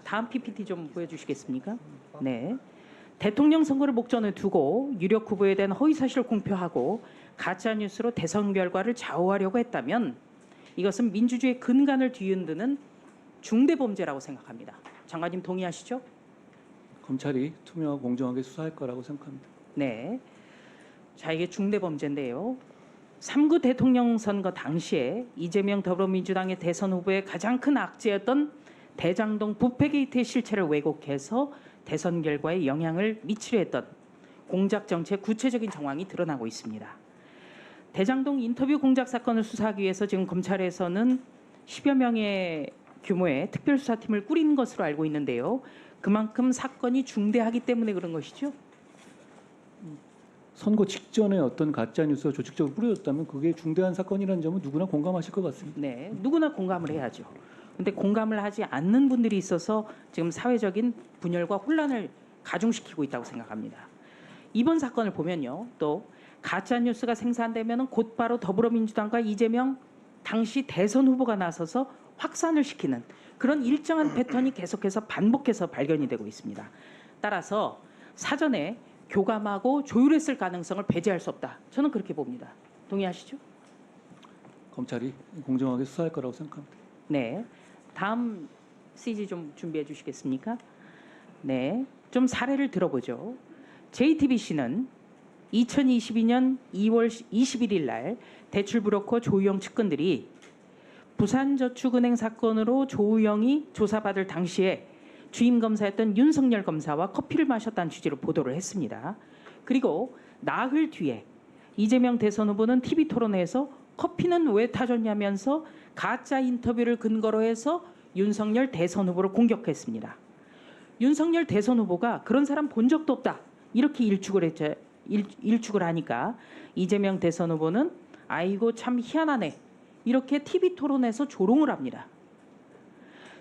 다음 PPT 좀 보여주시겠습니까? 네. 대통령 선거를 목전에 두고 유력 후보에 대한 허위사실을 공표하고 가짜뉴스로 대선 결과를 좌우하려고 했다면 이것은 민주주의의 근간을 뒤흔드는 중대범죄라고 생각합니다. 장관님 동의하시죠? 검찰이 투명하고 공정하게 수사할 거라고 생각합니다. 네. 자, 이게 중대범죄인데요. 3구 대통령 선거 당시에 이재명 더불어민주당의 대선 후보의 가장 큰 악재였던 대장동 부패 게이트의 실체를 왜곡해서 대선 결과에 영향을 미치려 했던 공작 정치의 구체적인 정황이 드러나고 있습니다. 대장동 인터뷰 공작 사건을 수사하기 위해서 지금 검찰에서는 10여 명의 규모의 특별수사팀을 꾸린 것으로 알고 있는데요. 그만큼 사건이 중대하기 때문에 그런 것이죠? 선거 직전에 어떤 가짜 뉴스가 조직적으로 뿌려졌다면 그게 중대한 사건이라는 점은 누구나 공감하실 것 같습니다. 네, 누구나 공감을 해야죠. 근데 공감을 하지 않는 분들이 있어서 지금 사회적인 분열과 혼란을 가중시키고 있다고 생각합니다. 이번 사건을 보면요, 또 가짜 뉴스가 생산되면 곧바로 더불어민주당과 이재명 당시 대선 후보가 나서서 확산을 시키는 그런 일정한 패턴이 계속해서 반복해서 발견이 되고 있습니다. 따라서 사전에 교감하고 조율했을 가능성을 배제할 수 없다. 저는 그렇게 봅니다. 동의하시죠? 검찰이 공정하게 수사할 거라고 생각합니다. 네. 다음 CG 좀 준비해 주시겠습니까? 네. 좀 사례를 들어보죠. JTBC는 2022년 2월 21일 날 대출 브로커 조우영 측근들이 부산저축은행 사건으로 조우영이 조사받을 당시에 주임 검사였던 윤석열 검사와 커피를 마셨다는 취지로 보도를 했습니다. 그리고 나흘 뒤에 이재명 대선 후보는 TV토론회에서 커피는 왜 타줬냐면서 가짜 인터뷰를 근거로 해서 윤석열 대선 후보를 공격했습니다. 윤석열 대선 후보가 그런 사람 본 적도 없다. 이렇게 일축을 하니까 이재명 대선 후보는 아이고 참 희한하네. 이렇게 TV토론에서 조롱을 합니다.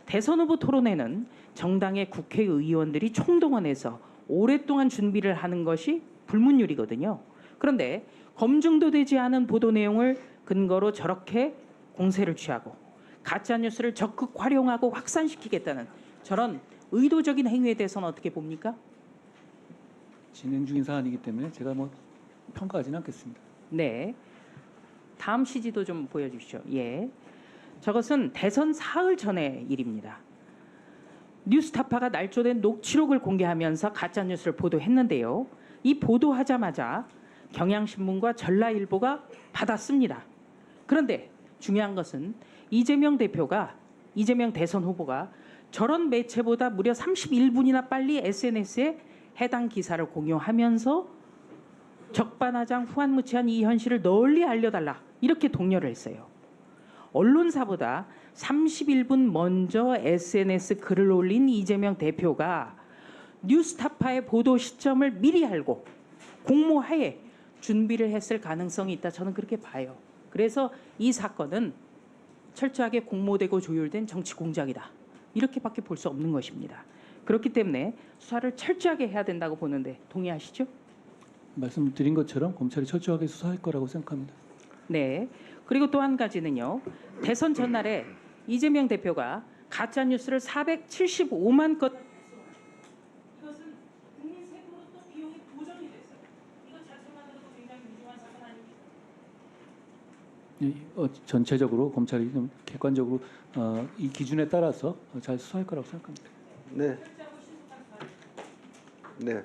대선 후보 토론회는 정당의 국회의원들이 총동원해서 오랫동안 준비를 하는 것이 불문율이거든요. 그런데 검증도 되지 않은 보도 내용을 근거로 저렇게 공세를 취하고 가짜뉴스를 적극 활용하고 확산시키겠다는 저런 의도적인 행위에 대해서는 어떻게 봅니까? 진행 중인 사안이기 때문에 제가 평가하지는 않겠습니다. 네. 다음 CG도 좀 보여주시죠. 예. 저것은 대선 사흘 전의 일입니다. 뉴스타파가 날조된 녹취록을 공개하면서 가짜뉴스를 보도했는데요. 이 보도하자마자 경향신문과 전라일보가 받았습니다. 그런데 중요한 것은 이재명 대선 후보가 저런 매체보다 무려 31분이나 빨리 SNS에 해당 기사를 공유하면서 적반하장 후한무치한 이 현실을 널리 알려달라 이렇게 독려를 했어요. 언론사보다 31분 먼저 SNS 글을 올린 이재명 대표가 뉴스타파의 보도 시점을 미리 알고 공모하에 준비를 했을 가능성이 있다. 저는 그렇게 봐요. 그래서 이 사건은 철저하게 공모되고 조율된 정치 공작이다. 이렇게밖에 볼 수 없는 것입니다. 그렇기 때문에 수사를 철저하게 해야 된다고 보는데 동의하시죠? 말씀드린 것처럼 검찰이 철저하게 수사할 거라고 생각합니다. 네. 그리고 또 한 가지는요. 대선 전날에 이재명 대표가 가짜 뉴스를 475만 건 이것은 국민 세금으로 또 비용이 보전이 됐어요. 이것 자체만으로도 굉장히 위중한 사건 아닙니까? 전체적으로 검찰이 좀 객관적으로 이 기준에 따라서 잘 수사할 거라고 생각합니다. 네. 네.